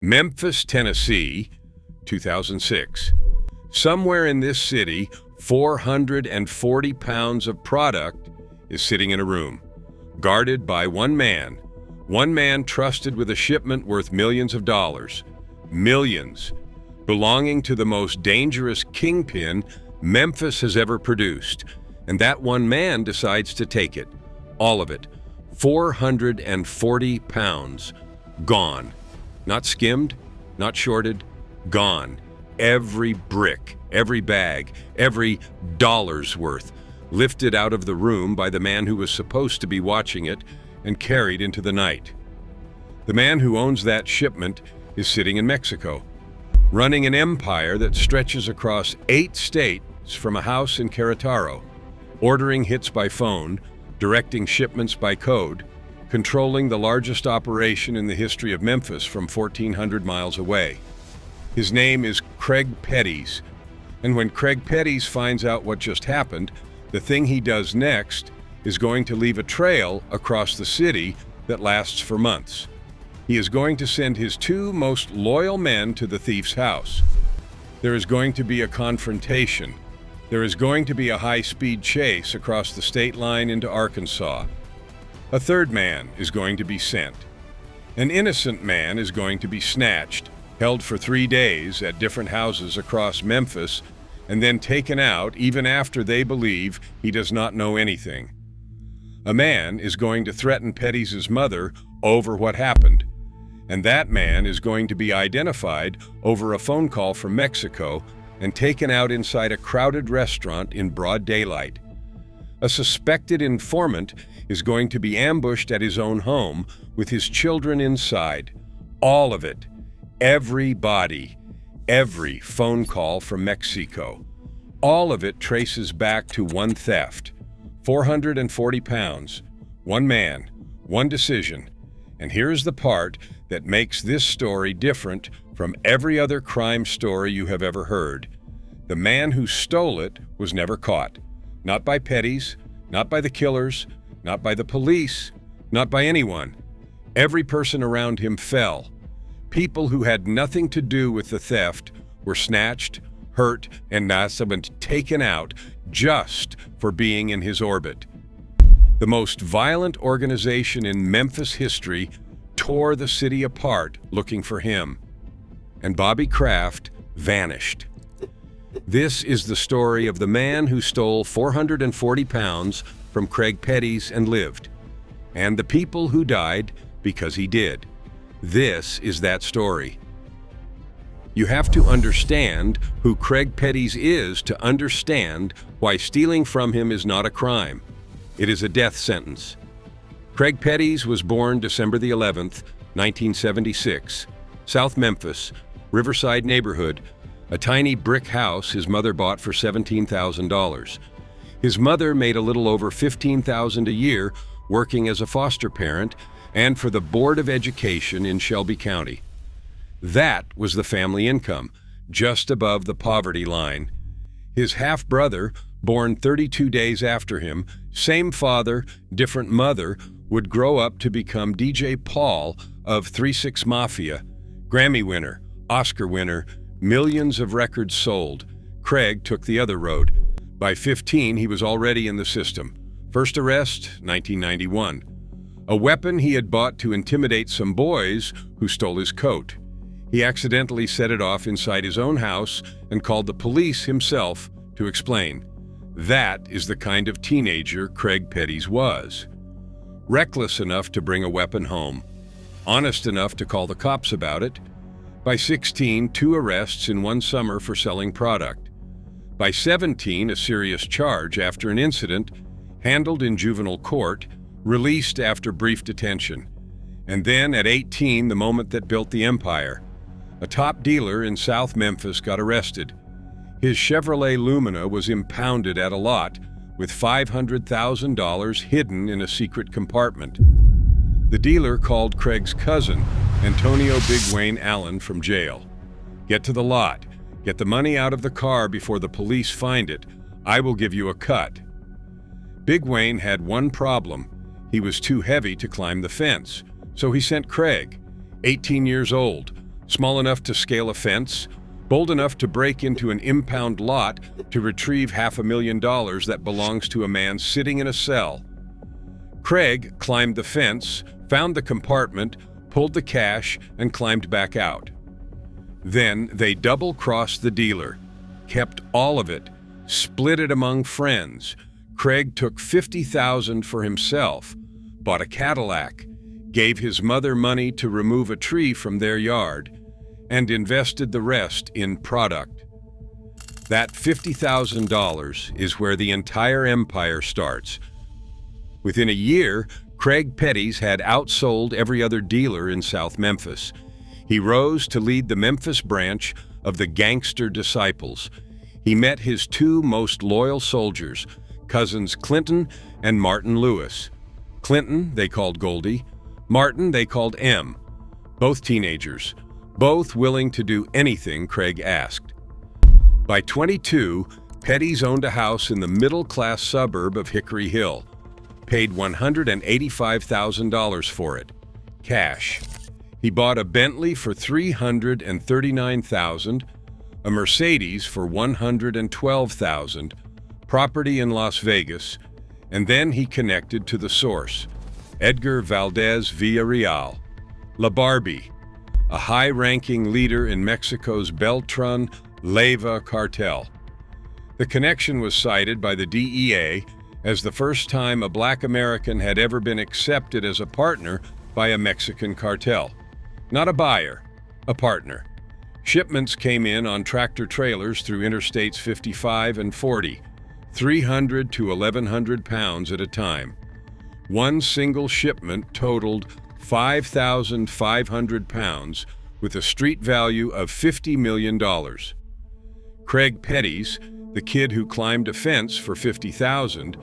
Memphis, Tennessee, 2006. Somewhere in this city, 440 pounds of product is sitting in a room, guarded by one man trusted with a shipment worth millions of dollars, millions, belonging to the most dangerous kingpin Memphis has ever produced. And that one man decides to take it, all of it, 440 pounds, gone. Not skimmed, not shorted, gone. Every brick, every bag, every dollar's worth, lifted out of the room by the man who was supposed to be watching it and carried into the night. The man who owns that shipment is sitting in Mexico, running an empire that stretches across 8 states from a house in Cartel, ordering hits by phone, directing shipments by code, controlling the largest operation in the history of Memphis from 1,400 miles away. His name is Craig Petties, and when Craig Petties finds out what just happened, the thing he does next is going to leave a trail across the city that lasts for months. He is going to send his 2 most loyal men to the thief's house. There is going to be a confrontation. There is going to be a high-speed chase across the state line into Arkansas. A 3rd man is going to be sent. An innocent man is going to be snatched, held for 3 days at different houses across Memphis, and then taken out even after they believe he does not know anything. A man is going to threaten Petties' mother over what happened, and that man is going to be identified over a phone call from Mexico and taken out inside a crowded restaurant in broad daylight. A suspected informant is going to be ambushed at his own home with his children inside. All of it, everybody, every phone call from Mexico. All of it traces back to one theft, 440 pounds, one man, one decision. And here's the part that makes this story different from every other crime story you have ever heard. The man who stole it was never caught. Not by Petties, not by the killers, not by the police, not by anyone. Every person around him fell. People who had nothing to do with the theft were snatched, hurt, and taken out just for being in his orbit. The most violent organization in Memphis history tore the city apart looking for him. And Bobby Kraft vanished. This is the story of the man who stole 440 pounds from Craig Petties and lived, and the people who died because he did. This is that story. You have to understand who Craig Petties is to understand why stealing from him is not a crime. It is a death sentence. Craig Petties was born December the 11th, 1976, South Memphis, Riverside neighborhood, a tiny brick house his mother bought for $17,000. His mother made a little over $15,000 a year working as a foster parent and for the Board of Education in Shelby County. That was the family income, just above the poverty line. His half-brother, born 32 days after him, same father, different mother, would grow up to become DJ Paul of 3-6 Mafia, Grammy winner, Oscar winner, millions of records sold. Craig took the other road. By 15, he was already in the system. First arrest, 1991. A weapon he had bought to intimidate some boys who stole his coat. He accidentally set it off inside his own house and called the police himself to explain. That is the kind of teenager Craig Petties was. Reckless enough to bring a weapon home. Honest enough to call the cops about it. By 16, 2 arrests in one summer for selling product. By 17, a serious charge after an incident, handled in juvenile court, released after brief detention. And then at 18, the moment that built the empire. A top dealer in South Memphis got arrested. His Chevrolet Lumina was impounded at a lot, with $500,000 hidden in a secret compartment. The dealer called Craig's cousin, Antonio Big Wayne Allen, from jail. "Get to the lot. Get the money out of the car before the police find it. I will give you a cut." Big Wayne had one problem. He was too heavy to climb the fence, so he sent Craig, 18 years old, Small enough to scale a fence, bold enough to break into an impound lot to retrieve $500,000 that belongs to a man sitting in a cell. Craig climbed the fence, found the compartment, pulled the cash, and climbed back out. Then they double-crossed the dealer, kept all of it, split it among friends. Craig took $50,000 for himself, bought a Cadillac, gave his mother money to remove a tree from their yard, and invested the rest in product. That $50,000 is where the entire empire starts. Within a year, Craig Petties had outsold every other dealer in South Memphis. He rose to lead the Memphis branch of the Gangster Disciples. He met his two most loyal soldiers, cousins Clinton and Martin Lewis. Clinton they called Goldie, Martin they called M. Both teenagers, both willing to do anything Craig asked. By 22, Petties owned a house in the middle-class suburb of Hickory Hill, paid $185,000 for it, cash. He bought a Bentley for $339,000, a Mercedes for $112,000, property in Las Vegas, and then he connected to the source, Edgar Valdez Villarreal, La Barbie, a high-ranking leader in Mexico's Beltran Leyva cartel. The connection was cited by the DEA as the first time a Black American had ever been accepted as a partner by a Mexican cartel. Not a buyer, a partner. Shipments came in on tractor-trailers through Interstates 55 and 40, 300 to 1,100 pounds at a time. One single shipment totaled 5,500 pounds with a street value of $50 million. Craig Petties, the kid who climbed a fence for $50,000,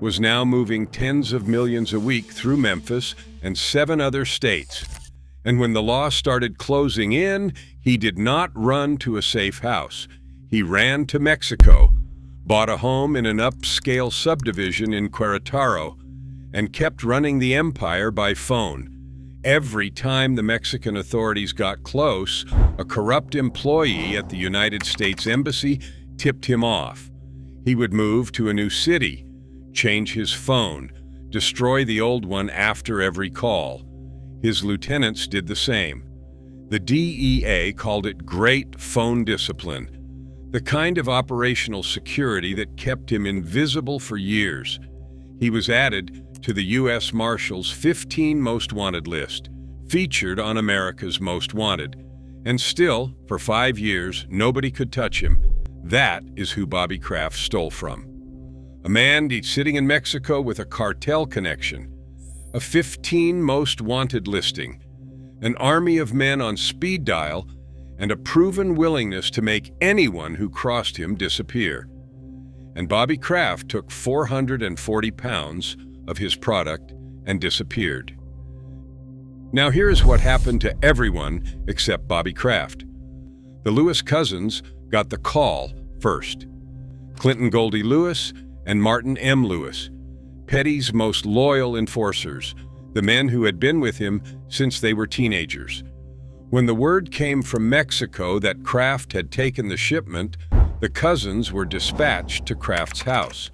was now moving tens of millions a week through Memphis and 7 other states. And when the law started closing in, he did not run to a safe house. He ran to Mexico, bought a home in an upscale subdivision in Querétaro, and kept running the empire by phone. Every time the Mexican authorities got close, a corrupt employee at the United States Embassy tipped him off. He would move to a new city, change his phone, destroy the old one after every call. His lieutenants did the same. The DEA called it great phone discipline, the kind of operational security that kept him invisible for years. He was added to the U.S. Marshals' 15 Most Wanted list, featured on America's Most Wanted. And still, for 5 years, nobody could touch him. That is who Bobby Kraft stole from. A man sitting in Mexico with a cartel connection, a 15 Most Wanted listing, an army of men on speed dial, and a proven willingness to make anyone who crossed him disappear. And Bobby Kraft took 440 pounds of his product and disappeared. Now here is what happened to everyone except Bobby Kraft. The Lewis cousins got the call first. Clinton Goldie Lewis and Martin M. Lewis, Petties' most loyal enforcers, the men who had been with him since they were teenagers. When the word came from Mexico that Kraft had taken the shipment, the cousins were dispatched to Kraft's house.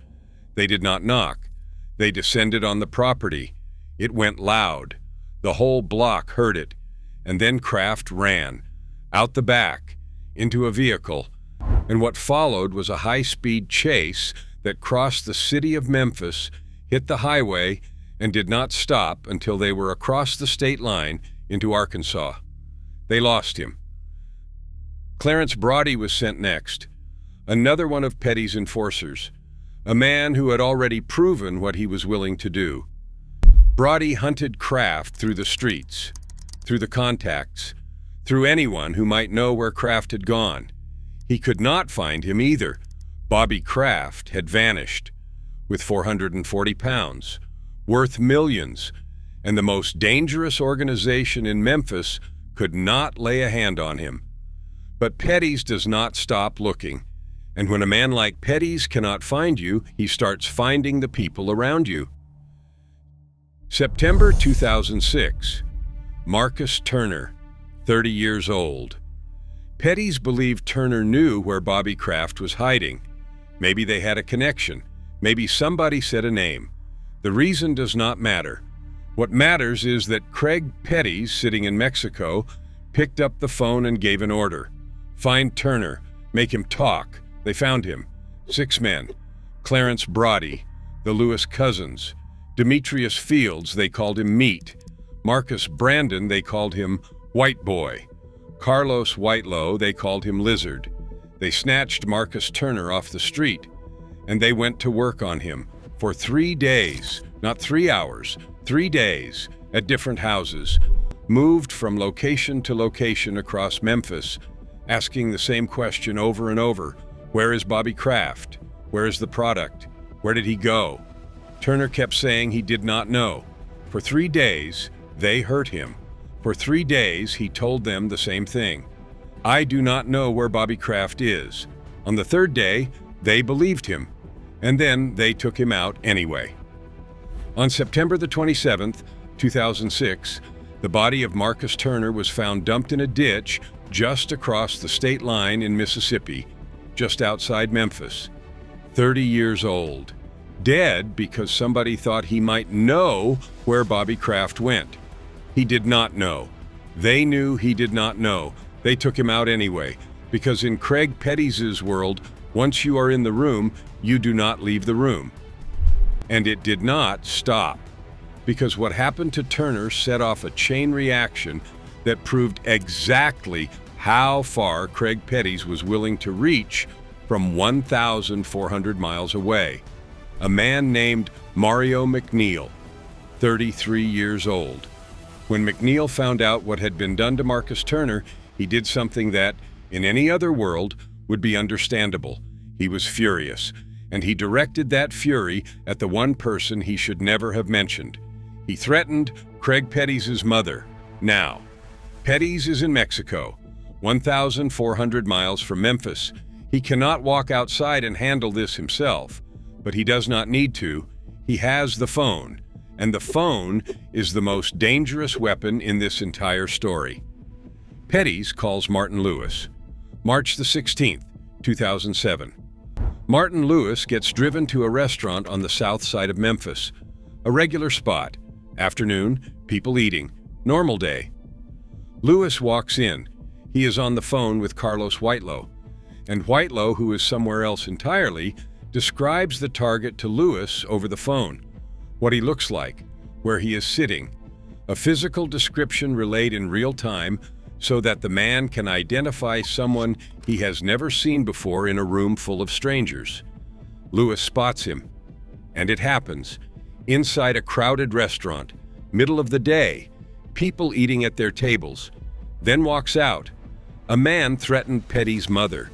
They did not knock. They descended on the property. It went loud. The whole block heard it. And then Kraft ran, out the back, into a vehicle. And what followed was a high-speed chase that crossed the city of Memphis, hit the highway, and did not stop until they were across the state line into Arkansas. They lost him. Clarence Brody was sent next, another one of Petty's enforcers, a man who had already proven what he was willing to do. Brody hunted Kraft through the streets, through the contacts, through anyone who might know where Kraft had gone. He could not find him either. Bobby Kraft had vanished, with 440 pounds, worth millions, and the most dangerous organization in Memphis could not lay a hand on him. But Petties does not stop looking. And when a man like Petties cannot find you, he starts finding the people around you. September 2006. Marcus Turner, 30 years old. Petties believed Turner knew where Bobby Kraft was hiding. Maybe they had a connection. Maybe somebody said a name. The reason does not matter. What matters is that Craig Petties, sitting in Mexico, picked up the phone and gave an order. Find Turner. Make him talk. They found him. 6 men. Clarence Brody, the Lewis cousins. Demetrius Fields, they called him Meat. Marcus Brandon, they called him White Boy. Carlos Whitelow, they called him Lizard. They snatched Marcus Turner off the street, and they went to work on him for 3 days, not 3 hours, 3 days, at different houses, moved from location to location across Memphis, asking the same question over and over. Where is Bobby Kraft? Where is the product? Where did he go? Turner kept saying he did not know. For 3 days, they hurt him. For 3 days, he told them the same thing. I do not know where Bobby Kraft is. On the 3rd day, they believed him, and then they took him out anyway. On September the 27th, 2006, the body of Marcus Turner was found dumped in a ditch just across the state line in Mississippi, just outside Memphis. 30 years old. Dead because somebody thought he might know where Bobby Kraft went. He did not know. They knew he did not know. They took him out anyway, because in Craig Petties' world, once you are in the room, you do not leave the room. And it did not stop, because what happened to Turner set off a chain reaction that proved exactly how far Craig Petties was willing to reach from 1,400 miles away. A man named Mario McNeil, 33 years old. When McNeil found out what had been done to Marcus Turner, he did something that, in any other world, would be understandable. He was furious, and he directed that fury at the one person he should never have mentioned. He threatened Craig Petties' mother. Now, Petties is in Mexico, 1,400 miles from Memphis. He cannot walk outside and handle this himself, but he does not need to. He has the phone, and the phone is the most dangerous weapon in this entire story. Petties calls Martin Lewis. March the 16th, 2007. Martin Lewis gets driven to a restaurant on the south side of Memphis. A regular spot. Afternoon, people eating. Normal day. Lewis walks in. He is on the phone with Carlos Whitelow. And Whitelow, who is somewhere else entirely, describes the target to Lewis over the phone. What he looks like, where he is sitting. A physical description relayed in real time so that the man can identify someone he has never seen before in a room full of strangers. Lewis spots him. And it happens. Inside a crowded restaurant, middle of the day, people eating at their tables. Then walks out. A man threatened Petties' mother.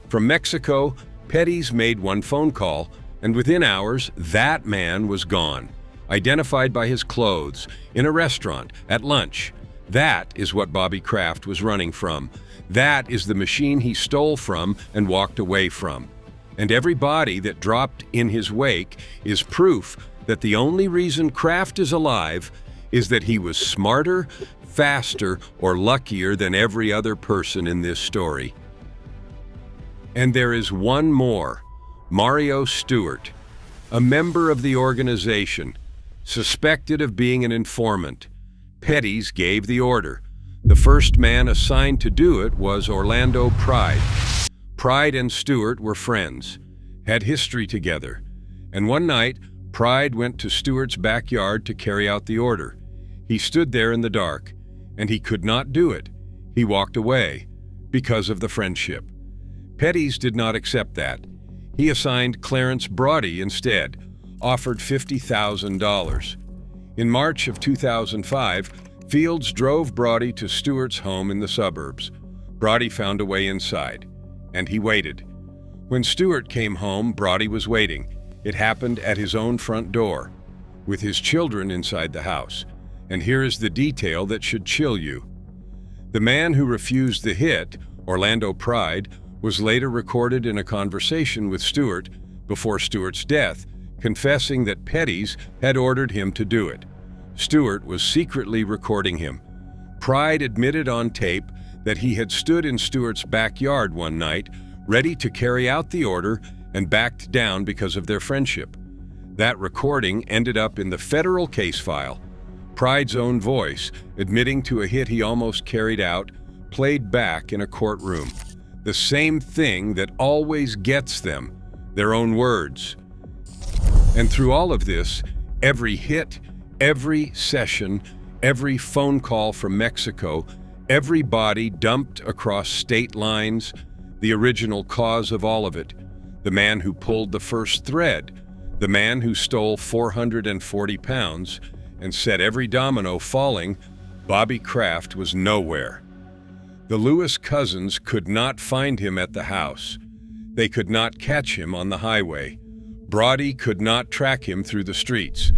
From Mexico, Petties made one phone call, and within hours, that man was gone, identified by his clothes, in a restaurant, at lunch. That is what Bobby Kraft was running from. That is the machine he stole from and walked away from. And every body that dropped in his wake is proof that the only reason Kraft is alive is that he was smarter, faster, or luckier than every other person in this story. And there is one more, Mario Stewart, a member of the organization, suspected of being an informant. Petties gave the order. The first man assigned to do it was Orlando Pride. Pride and Stewart were friends, had history together, and one night, Pride went to Stewart's backyard to carry out the order. He stood there in the dark, and he could not do it. He walked away because of the friendship. Petties did not accept that. He assigned Clarence Brody instead, offered $50,000. In March of 2005, Fields drove Brody to Stewart's home in the suburbs. Brody found a way inside, and he waited. When Stewart came home, Brody was waiting. It happened at his own front door, with his children inside the house. And here is the detail that should chill you. The man who refused the hit, Orlando Pride, was later recorded in a conversation with Stewart before Stewart's death, confessing that Petties had ordered him to do it. Stewart was secretly recording him. Pride admitted on tape that he had stood in Stewart's backyard one night, ready to carry out the order, and backed down because of their friendship. That recording ended up in the federal case file. Pride's own voice, admitting to a hit he almost carried out, played back in a courtroom. The same thing that always gets them, their own words. And through all of this, every hit, every session, every phone call from Mexico, every body dumped across state lines, the original cause of all of it, the man who pulled the first thread, the man who stole 440 pounds and set every domino falling, Bobby Kraft was nowhere. The Lewis cousins could not find him at the house. They could not catch him on the highway. Brody could not track him through the streets.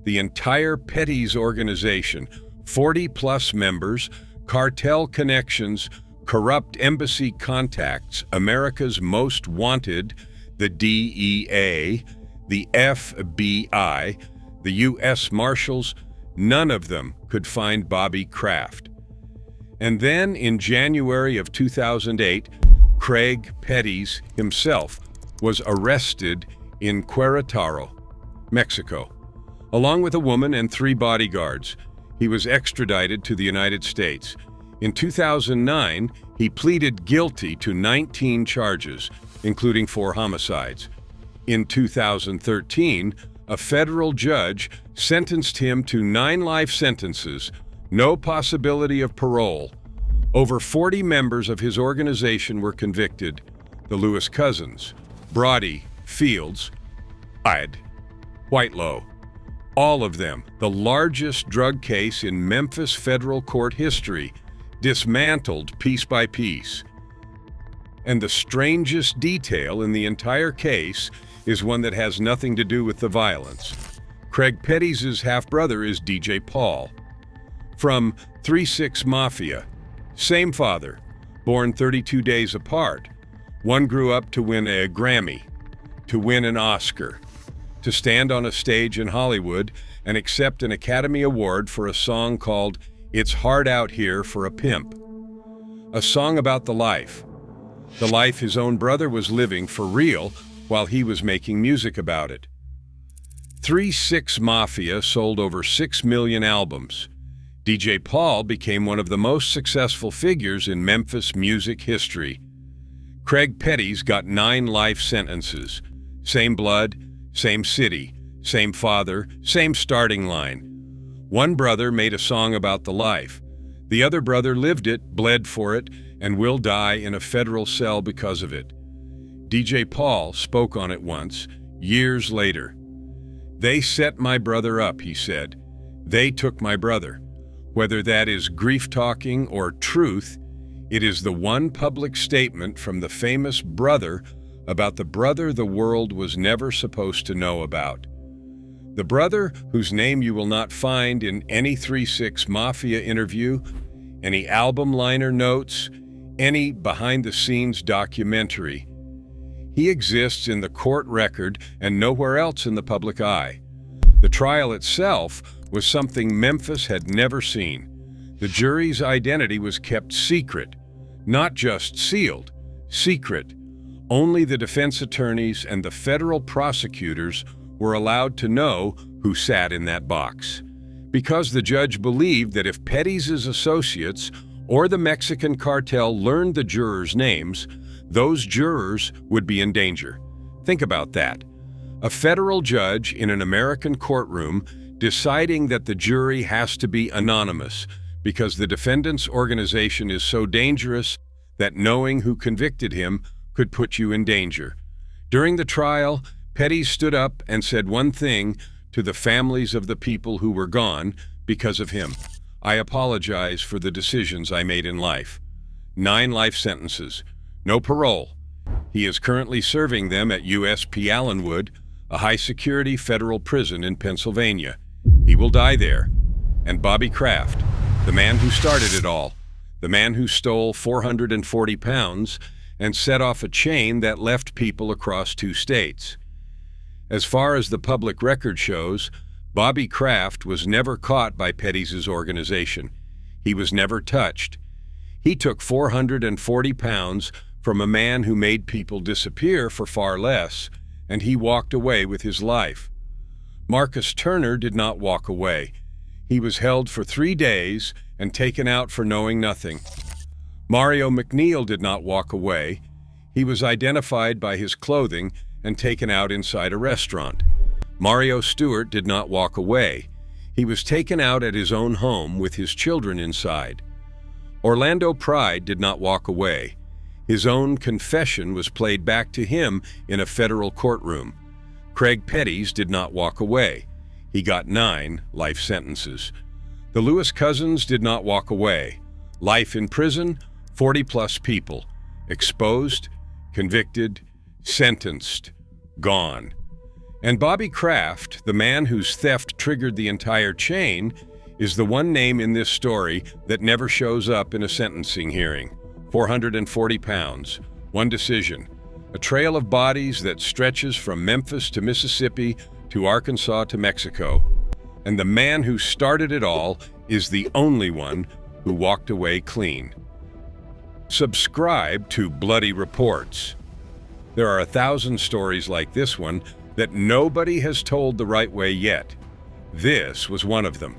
The entire Petties organization, 40-plus members, cartel connections, corrupt embassy contacts, America's most wanted, the DEA, the FBI, the U.S. Marshals, none of them could find Bobby Kraft. And then in January of 2008, Craig Petties himself was arrested in Querétaro, Mexico. Along with a woman and 3 bodyguards, he was extradited to the United States. In 2009, he pleaded guilty to 19 charges, including 4 homicides. In 2013, a federal judge sentenced him to 9 life sentences, no possibility of parole. Over 40 members of his organization were convicted: the Lewis cousins, Brody, Fields, Whitelow. All of them, the largest drug case in Memphis federal court history, dismantled piece by piece. And the strangest detail in the entire case is one that has nothing to do with the violence. Craig Petties' half-brother is DJ Paul. From 3-6 Mafia, same father, born 32 days apart. One grew up to win a Grammy, to win an Oscar, to stand on a stage in Hollywood and accept an Academy Award for a song called "It's Hard Out Here for a Pimp." A song about the life his own brother was living for real while he was making music about it. 3-6 Mafia sold over 6 million albums. DJ Paul became one of the most successful figures in Memphis music history. Craig Petties got 9 life sentences. Same blood, same city, same father, same starting line. One brother made a song about the life. The other brother lived it, bled for it, and will die in a federal cell because of it. DJ Paul spoke on it once, years later. "They set my brother up," he said. "They took my brother." Whether that is grief-talking or truth, it is the one public statement from the famous brother about the brother the world was never supposed to know about. The brother whose name you will not find in any 3-6 Mafia interview, any album liner notes, any behind-the-scenes documentary. He exists in the court record and nowhere else in the public eye. The trial itself was something Memphis had never seen. The jury's identity was kept secret, not just sealed, secret. Only the defense attorneys and the federal prosecutors were allowed to know who sat in that box, because the judge believed that if Petties' associates or the Mexican cartel learned the jurors' names, those jurors would be in danger. Think about that. A federal judge in an American courtroom deciding that the jury has to be anonymous because the defendant's organization is so dangerous that knowing who convicted him could put you in danger. During the trial, Petties stood up and said one thing to the families of the people who were gone because of him: "I apologize for the decisions I made in life." 9 life sentences, no parole. He is currently serving them at USP Allenwood, a high-security federal prison in Pennsylvania. He will die there. And Bobby Kraft, the man who started it all, the man who stole 440 pounds and set off a chain that left people across 2 states. As far as the public record shows, Bobby Kraft was never caught by Petties' organization. He was never touched. He took 440 pounds from a man who made people disappear for far less, and he walked away with his life. Marcus Turner did not walk away. He was held for 3 days and taken out for knowing nothing. Mario McNeil did not walk away. He was identified by his clothing and taken out inside a restaurant. Mario Stewart did not walk away. He was taken out at his own home with his children inside. Orlando Pride did not walk away. His own confession was played back to him in a federal courtroom. Craig Petties did not walk away. He got 9 life sentences. The Lewis cousins did not walk away. Life in prison, 40-plus people. Exposed, convicted, sentenced, gone. And Bobby Kraft, the man whose theft triggered the entire chain, is the one name in this story that never shows up in a sentencing hearing. 440 pounds, 1 decision. A trail of bodies that stretches from Memphis to Mississippi to Arkansas to Mexico. And the man who started it all is the only one who walked away clean. Subscribe to Bloody Reports. There are 1,000 stories like this one that nobody has told the right way yet. This was one of them.